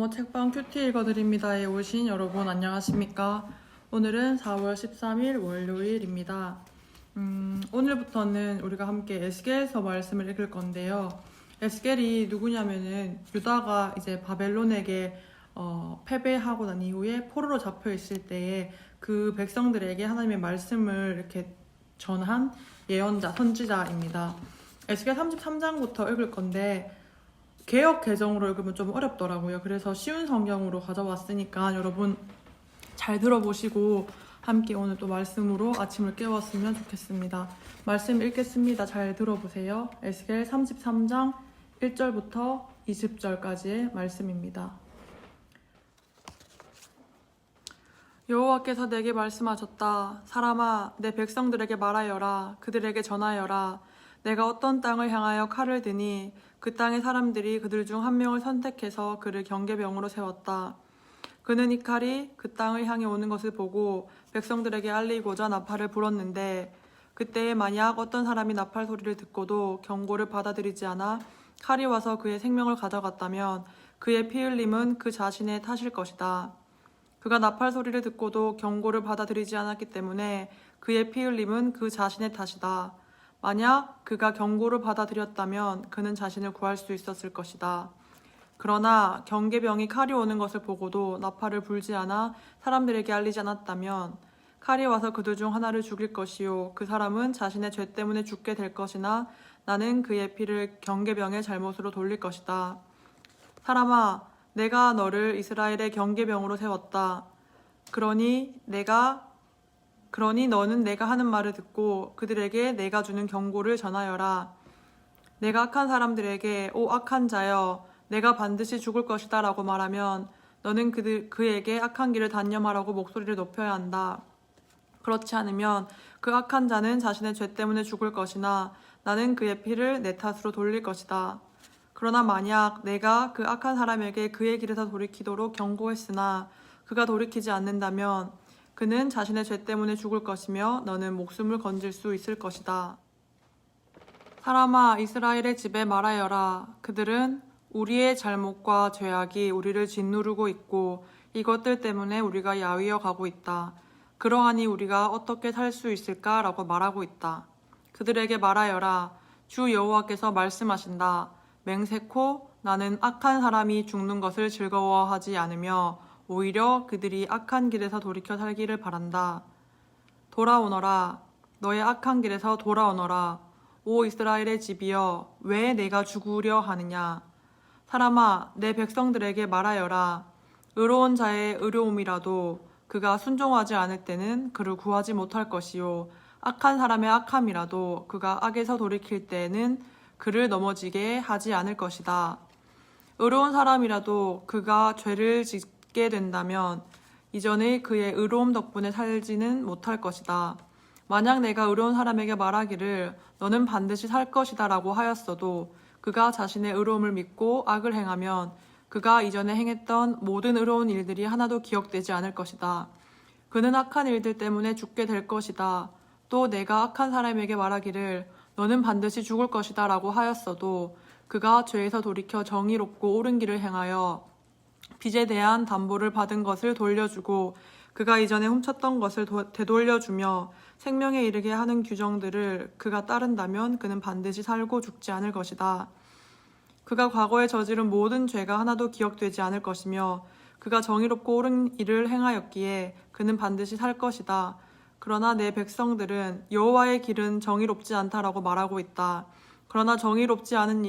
책방 큐티 읽어드립니다에 오신 여러분 안녕하십니까? 오늘은 4월 13일 월요일입니다. 오늘부터는 우리가 함께 에스겔서 말씀을 읽을 건데요. 에스겔이 누구냐면은 유다가 이제 바벨론에게 패배하고 난 이후에 포로로 잡혀 있을 때에 그 백성들에게 하나님의 말씀을 이렇게 전한 예언자, 선지자입니다. 에스겔 33장부터 읽을 건데 개역 개정으로 읽으면 좀 어렵더라고요. 그래서 쉬운 성경으로 가져왔으니까 여러분 잘 들어보시고 함께 오늘 또 말씀으로 아침을 깨웠으면 좋겠습니다. 말씀 읽겠습니다. 잘 들어보세요. 에스겔 33장 1절부터 20절까지의 말씀입니다. 여호와께서 내게 말씀하셨다. 사람아, 내 백성들에게 말하여라. 그들에게 전하여라. 내가 어떤 땅을 향하여 칼을 드니 그 땅의 사람들이 그들 중 한 명을 선택해서 그를 경계병으로 세웠다. 그는 이 칼이 그 땅을 향해 오는 것을 보고 백성들에게 알리고자 나팔을 불었는데 그때에 만약 어떤 사람이 나팔 소리를 듣고도 경고를 받아들이지 않아 칼이 와서 그의 생명을 가져갔다면 그의 피 흘림은 그 자신의 탓일 것이다. 그가 나팔 소리를 듣고도 경고를 받아들이지 않았기 때문에 그의 피 흘림은 그 자신의 탓이다. 만약 그가 경고를 받아들였다면 그는 자신을 구할 수 있었을 것이다. 그러나 경계병이 칼이 오는 것을 보고도 나팔을 불지 않아 사람들에게 알리지 않았다면 칼이 와서 그들 중 하나를 죽일 것이요 그 사람은 자신의 죄 때문에 죽게 될 것이나 나는 그의 피를 경계병의 잘못으로 돌릴 것이다. 사람아, 내가 너를 이스라엘의 경계병으로 세웠다. 그러니 너는 내가 하는 말을 듣고 그들에게 내가 주는 경고를 전하여라. 내가 악한 사람들에게 오 악한 자여 내가 반드시 죽을 것이다 라고 말하면 너는 그에게 악한 길을 단념하라고 목소리를 높여야 한다. 그렇지 않으면 그 악한 자는 자신의 죄 때문에 죽을 것이나 나는 그의 피를 내 탓으로 돌릴 것이다. 그러나 만약 내가 그 악한 사람에게 그의 길에서 돌이키도록 경고했으나 그가 돌이키지 않는다면 그는 자신의 죄 때문에 죽을 것이며 너는 목숨을 건질 수 있을 것이다. 사람아, 이스라엘의 집에 말하여라. 그들은 우리의 잘못과 죄악이 우리를 짓누르고 있고 이것들 때문에 우리가 야위어 가고 있다. 그러하니 우리가 어떻게 살 수 있을까라고 말하고 있다. 그들에게 말하여라. 주 여호와께서 말씀하신다. 맹세코 나는 악한 사람이 죽는 것을 즐거워하지 않으며 오히려 그들이 악한 길에서 돌이켜 살기를 바란다. 돌아오너라. 너의 악한 길에서 돌아오너라. 오 이스라엘의 집이여, 왜 내가 죽으려 하느냐. 사람아, 내 백성들에게 말하여라. 의로운 자의 의로움이라도 그가 순종하지 않을 때는 그를 구하지 못할 것이요. 악한 사람의 악함이라도 그가 악에서 돌이킬 때에는 그를 넘어지게 하지 않을 것이다. 의로운 사람이라도 그가 죄를 짓게 된다면 이전에 그의 의로움 덕분에 살지는 못할 것이다. 만약 내가 의로운 사람에게 말하기를 너는 반드시 살 것이다 라고 하였어도 그가 자신의 의로움을 믿고 악을 행하면 그가 이전에 행했던 모든 의로운 일들이 하나도 기억되지 않을 것이다. 그는 악한 일들 때문에 죽게 될 것이다. 또 내가 악한 사람에게 말하기를 너는 반드시 죽을 것이다 라고 하였어도 그가 죄에서 돌이켜 정의롭고 옳은 길을 행하여 빚에 대한 담보를 받은 것을 돌려주고 그가 이전에 훔쳤던 것을 되돌려주며 생명에 이르게 하는 규정들을 그가 따른다면 그는 반드시 살고 죽지 않을 것이다. 그가 과거에 저지른 모든 죄가 하나도 기억되지 않을 것이며 그가 정의롭고 옳은 일을 행하였기에 그는 반드시 살 것이다. 그러나 내 백성들은 여호와의 길은 정의롭지 않다라고 말하고 있다. 그러나 정의롭지 않은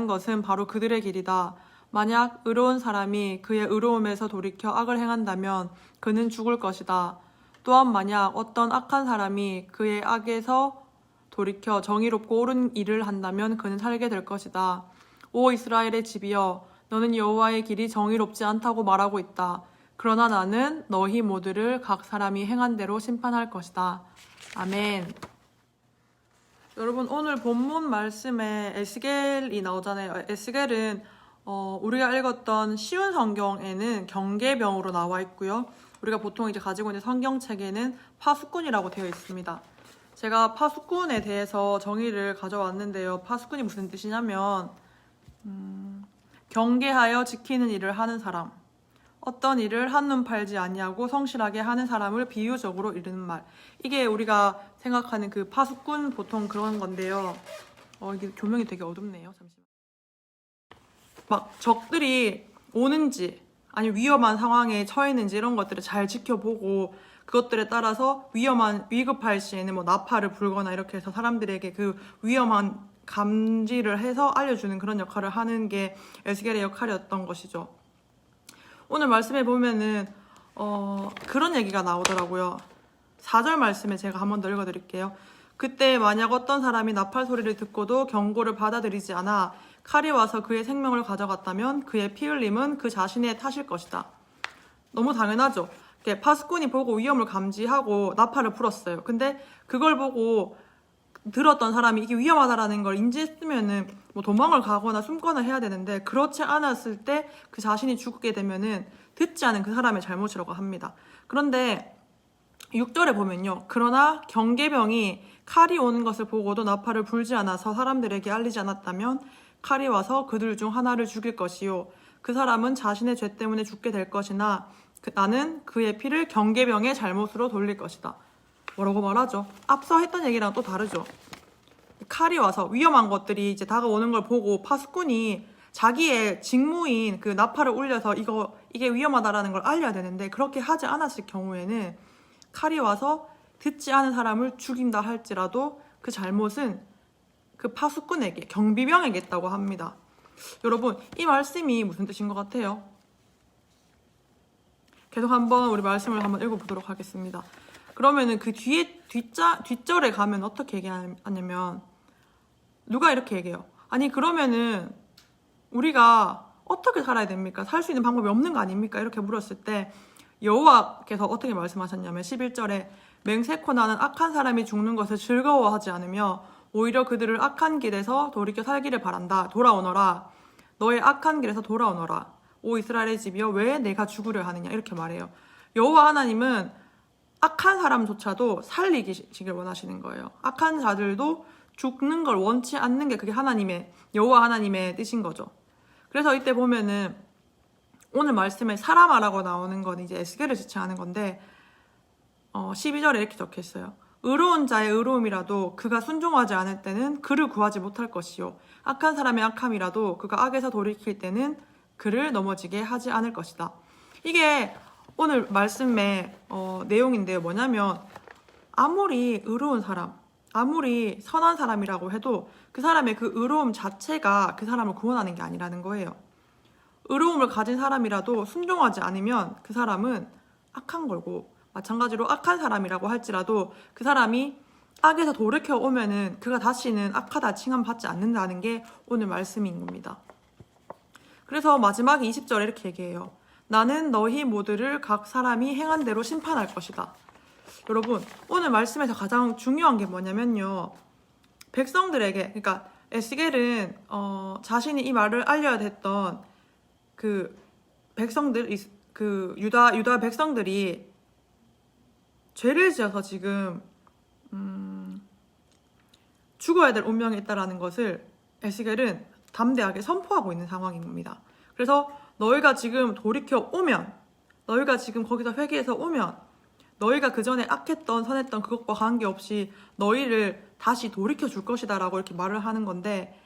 것은 바로 그들의 길이다. 만약 의로운 사람이 그의 의로움에서 돌이켜 악을 행한다면 그는 죽을 것이다. 또한 만약 어떤 악한 사람이 그의 악에서 돌이켜 정의롭고 옳은 일을 한다면 그는 살게 될 것이다. 오 이스라엘의 집이여, 너는 여호와의 길이 정의롭지 않다고 말하고 있다. 그러나 나는 너희 모두를 각 사람이 행한 대로 심판할 것이다. 아멘. 여러분, 오늘 본문 말씀에 에스겔이 나오잖아요. 에스겔은 우리가 읽었던 쉬운 성경에는 경계병으로 나와 있고요. 우리가 보통 이제 가지고 있는 성경책에는 파수꾼이라고 되어 있습니다. 제가 파수꾼에 대해서 정의를 가져왔는데요. 파수꾼이 무슨 뜻이냐면 경계하여 지키는 일을 하는 사람. 어떤 일을 한눈 팔지 아니하고 성실하게 하는 사람을 비유적으로 이르는 말. 이게 우리가 생각하는 그 파수꾼 보통 그런 건데요. 이게 조명이 되게 어둡네요. 잠시만. 막 적들이 오는지 아니면 위험한 상황에 처했는지 이런 것들을 잘 지켜보고 그것들에 따라서 위급할 시에는 뭐 나팔을 불거나 이렇게 해서 사람들에게 그 위험한 감지를 해서 알려주는 그런 역할을 하는 게 에스겔의 역할이었던 것이죠. 오늘 말씀에 보면은 그런 얘기가 나오더라고요. 4절 말씀에 제가 한번 더 읽어드릴게요. 그때 만약 어떤 사람이 나팔 소리를 듣고도 경고를 받아들이지 않아 칼이 와서 그의 생명을 가져갔다면 그의 피 흘림은 그 자신의 탓일 것이다. 너무 당연하죠. 파수꾼이 보고 위험을 감지하고 나팔을 불었어요. 근데 그걸 보고 들었던 사람이 이게 위험하다라는 걸 인지했으면은 뭐 도망을 가거나 숨거나 해야 되는데 그렇지 않았을 때 그 자신이 죽게 되면은 듣지 않은 그 사람의 잘못이라고 합니다. 그런데 6절에 보면요. 그러나 경계병이 칼이 오는 것을 보고도 나팔을 불지 않아서 사람들에게 알리지 않았다면 칼이 와서 그들 중 하나를 죽일 것이요. 그 사람은 자신의 죄 때문에 죽게 될 것이나 나는 그의 피를 경계병의 잘못으로 돌릴 것이다. 뭐라고 말하죠? 앞서 했던 얘기랑 또 다르죠. 칼이 와서 위험한 것들이 이제 다가오는 걸 보고 파수꾼이 자기의 직무인 그 나팔을 울려서 이게 위험하다라는 걸 알려야 되는데 그렇게 하지 않았을 경우에는 칼이 와서 듣지 않은 사람을 죽인다 할지라도 그 잘못은 그 파수꾼에게 경비병에게 있다고 합니다. 여러분 이 말씀이 무슨 뜻인 것 같아요? 계속 한번 우리 말씀을 한번 읽어보도록 하겠습니다. 그러면은 그 뒷절에 가면 어떻게 얘기하냐면 누가 이렇게 얘기해요. 아니 그러면은 우리가 어떻게 살아야 됩니까? 살 수 있는 방법이 없는 거 아닙니까? 이렇게 물었을 때 여호와께서 어떻게 말씀하셨냐면 11절에 맹세코 나는 악한 사람이 죽는 것을 즐거워하지 않으며 오히려 그들을 악한 길에서 돌이켜 살기를 바란다. 돌아오너라. 너의 악한 길에서 돌아오너라. 오 이스라엘의 집이여 왜 내가 죽으려 하느냐 이렇게 말해요. 여호와 하나님은 악한 사람조차도 살리기를 원하시는 거예요. 악한 자들도 죽는 걸 원치 않는 게 그게 여호와 하나님의 뜻인 거죠. 그래서 이때 보면은 오늘 말씀에 사람아라고 나오는 건 이제 에스겔을 지칭하는 건데 12절에 이렇게 적혀 있어요. 의로운 자의 의로움이라도 그가 순종하지 않을 때는 그를 구하지 못할 것이요. 악한 사람의 악함이라도 그가 악에서 돌이킬 때는 그를 넘어지게 하지 않을 것이다. 이게 오늘 말씀의 내용인데요. 뭐냐면 아무리 의로운 사람, 아무리 선한 사람이라고 해도 그 사람의 그 의로움 자체가 그 사람을 구원하는 게 아니라는 거예요. 의로움을 가진 사람이라도 순종하지 않으면 그 사람은 악한 거고 마찬가지로 악한 사람이라고 할지라도 그 사람이 악에서 돌이켜 오면은 그가 다시는 악하다 칭함받지 않는다는 게 오늘 말씀인 겁니다. 그래서 마지막에 20절에 이렇게 얘기해요. 나는 너희 모두를 각 사람이 행한 대로 심판할 것이다. 여러분 오늘 말씀에서 가장 중요한 게 뭐냐면요. 백성들에게 그러니까 에스겔은 자신이 이 말을 알려야 됐던 그 백성들 그 유다 백성들이 죄를 지어서 지금 죽어야 될 운명에 있다라는 것을 에스겔은 담대하게 선포하고 있는 상황인 겁니다. 그래서 너희가 지금 돌이켜 오면 너희가 지금 거기서 회개해서 오면 너희가 그 전에 악했던 선했던 그것과 관계없이 너희를 다시 돌이켜 줄 것이다 라고 이렇게 말을 하는 건데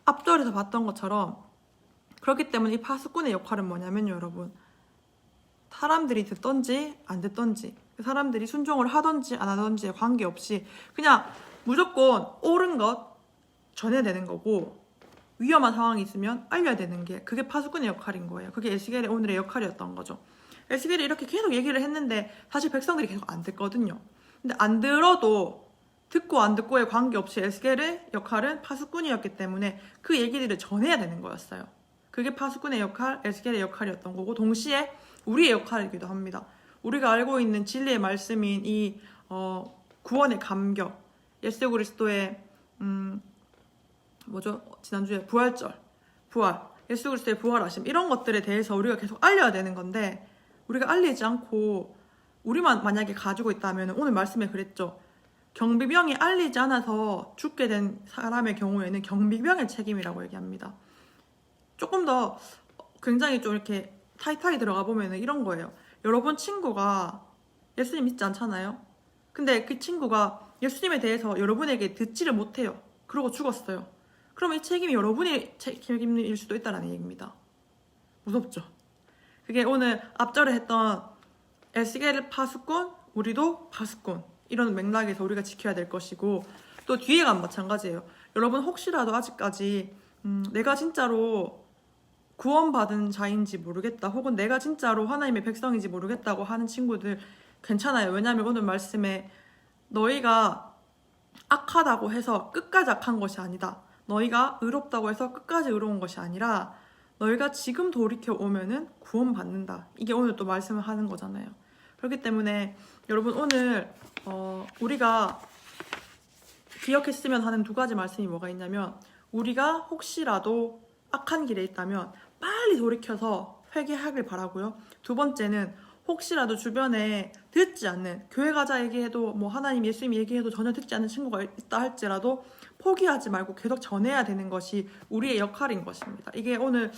앞절에서 봤던 것처럼 그렇기 때문에 이 파수꾼의 역할은 뭐냐면요 여러분 사람들이 듣던지 안 듣던지 사람들이 순종을 하던지 안 하던지에 관계없이 그냥 무조건 옳은 것 전해야 되는 거고 위험한 상황이 있으면 알려야 되는 게 그게 파수꾼의 역할인 거예요. 그게 에스겔의 오늘의 역할이었던 거죠. 에스겔이 이렇게 계속 얘기를 했는데 사실 백성들이 계속 안 듣거든요. 근데 안 들어도 듣고 안 듣고에 관계없이 에스겔의 역할은 파수꾼이었기 때문에 그 얘기들을 전해야 되는 거였어요. 그게 파수꾼의 역할, 에스겔의 역할이었던 거고 동시에 우리의 역할이기도 합니다. 우리가 알고 있는 진리의 말씀인 이 구원의 감격, 예수 그리스도의 지난주에 부활, 예수 그리스도의 부활하심 이런 것들에 대해서 우리가 계속 알려야 되는 건데 우리가 알리지 않고 우리만 만약에 가지고 있다면 오늘 말씀에 그랬죠. 경비병이 알리지 않아서 죽게 된 사람의 경우에는 경비병의 책임이라고 얘기합니다. 조금 더 굉장히 좀 이렇게 타이트하게 들어가 보면은 이런 거예요. 여러분 친구가 예수님 믿지 않잖아요. 근데 그 친구가 예수님에 대해서 여러분에게 듣지를 못해요. 그러고 죽었어요. 그러면 이 책임이 여러분의 책임일 수도 있다는 얘기입니다. 무섭죠? 그게 오늘 앞절에 했던 에스겔 파수꾼, 우리도 파수꾼, 이런 맥락에서 우리가 지켜야 될 것이고, 또 뒤에가 마찬가지예요. 여러분 혹시라도 아직까지 내가 진짜로 구원받은 자인지 모르겠다, 혹은 내가 진짜로 하나님의 백성인지 모르겠다고 하는 친구들 괜찮아요. 왜냐하면 오늘 말씀에 너희가 악하다고 해서 끝까지 악한 것이 아니다, 너희가 의롭다고 해서 끝까지 의로운 것이 아니라 너희가 지금 돌이켜 오면은 구원받는다, 이게 오늘 또 말씀을 하는 거잖아요. 그렇기 때문에 여러분 오늘 우리가 기억했으면 하는 두 가지 말씀이 뭐가 있냐면, 우리가 혹시라도 악한 길에 있다면 빨리 돌이켜서 회개하길 바라고요. 두 번째는 혹시라도 주변에 듣지 않는, 교회 가자 얘기해도 뭐 하나님 예수님 얘기해도 전혀 듣지 않는 친구가 있다 할지라도 포기하지 말고 계속 전해야 되는 것이 우리의 역할인 것입니다. 이게 오늘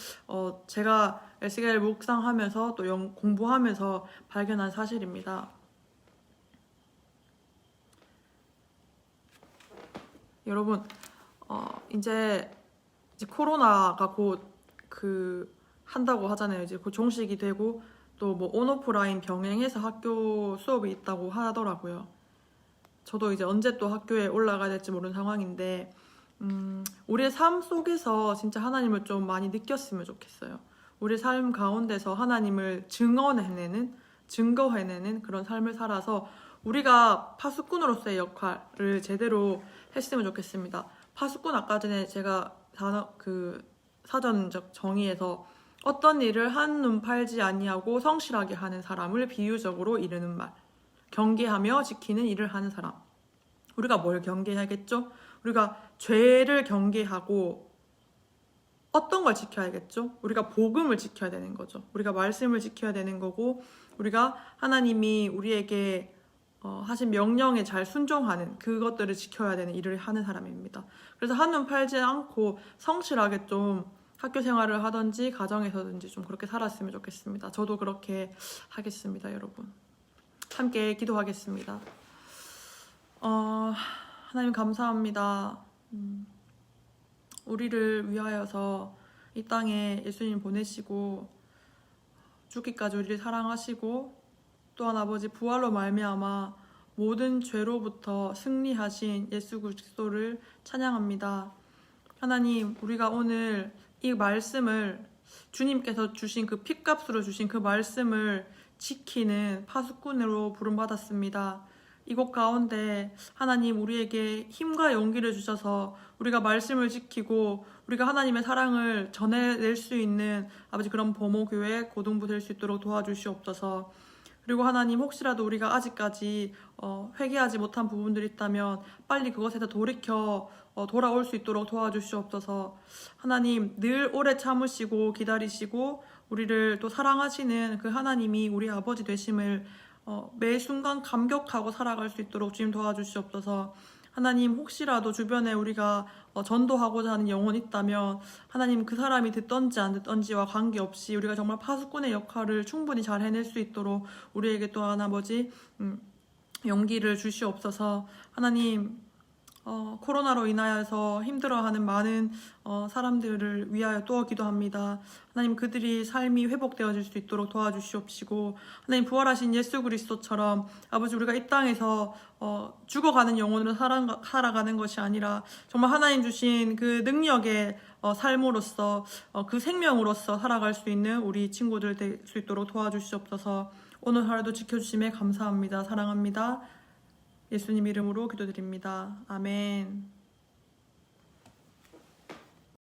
제가 에스겔 묵상하면서 또 공부하면서 발견한 사실입니다. 여러분 이제 코로나가 곧 한다고 하잖아요. 이제 곧 종식이 되고 또 뭐 온오프라인 병행해서 학교 수업이 있다고 하더라고요. 저도 이제 언제 또 학교에 올라가야 될지 모르는 상황인데 우리의 삶 속에서 진짜 하나님을 좀 많이 느꼈으면 좋겠어요. 우리의 삶 가운데서 하나님을 증거해내는 그런 삶을 살아서 우리가 파수꾼으로서의 역할을 제대로 했으면 좋겠습니다. 파수꾼, 아까 전에 제가 사전적 정의에서 어떤 일을 한눈 팔지 아니하고 성실하게 하는 사람을 비유적으로 이르는 말, 경계하며 지키는 일을 하는 사람. 우리가 뭘 경계해야겠죠? 우리가 죄를 경계하고 어떤 걸 지켜야겠죠? 우리가 복음을 지켜야 되는 거죠. 우리가 말씀을 지켜야 되는 거고, 우리가 하나님이 우리에게 하신 명령에 잘 순종하는 그것들을 지켜야 되는 일을 하는 사람입니다. 그래서 한눈 팔지 않고 성실하게 좀 학교 생활을 하든지 가정에서든지 좀 그렇게 살았으면 좋겠습니다. 저도 그렇게 하겠습니다. 여러분 함께 기도하겠습니다. 하나님 감사합니다. 우리를 위하여서 이 땅에 예수님 보내시고 죽기까지 우리를 사랑하시고, 또한 아버지 부활로 말미암아 모든 죄로부터 승리하신 예수 그리스도를 찬양합니다. 하나님, 우리가 오늘 이 말씀을, 주님께서 주신 그 핏값으로 주신 그 말씀을 지키는 파수꾼으로 부름받았습니다. 이곳 가운데 하나님 우리에게 힘과 용기를 주셔서 우리가 말씀을 지키고 우리가 하나님의 사랑을 전해낼 수 있는 아버지 그런 범호교회 고등부 될 수 있도록 도와주시옵소서. 그리고 하나님, 혹시라도 우리가 아직까지 회개하지 못한 부분들이 있다면 빨리 그것에서 돌이켜 돌아올 수 있도록 도와주시옵소서. 하나님, 늘 오래 참으시고 기다리시고 우리를 또 사랑하시는 그 하나님이 우리 아버지 되심을 매 순간 감격하고 살아갈 수 있도록 주님 도와주시옵소서. 하나님, 혹시라도 주변에 우리가 전도하고자 하는 영혼이 있다면 하나님, 그 사람이 듣던지 안 듣던지와 관계없이 우리가 정말 파수꾼의 역할을 충분히 잘 해낼 수 있도록 우리에게 또한 아버지 용기를 주시옵소서. 하나님, 코로나로 인하여서 힘들어하는 많은 사람들을 위하여 또 기도합니다. 하나님, 그들이 삶이 회복되어질 수 있도록 도와주시옵시고, 하나님, 부활하신 예수 그리스도처럼 아버지 우리가 이 땅에서 죽어가는 영혼으로 살아가는 것이 아니라 정말 하나님 주신 그 능력의 삶으로서 그 생명으로서 살아갈 수 있는 우리 친구들 될 수 있도록 도와주시옵소서. 오늘 하루도 지켜주심에 감사합니다. 사랑합니다. 예수님 이름으로 기도드립니다. 아멘.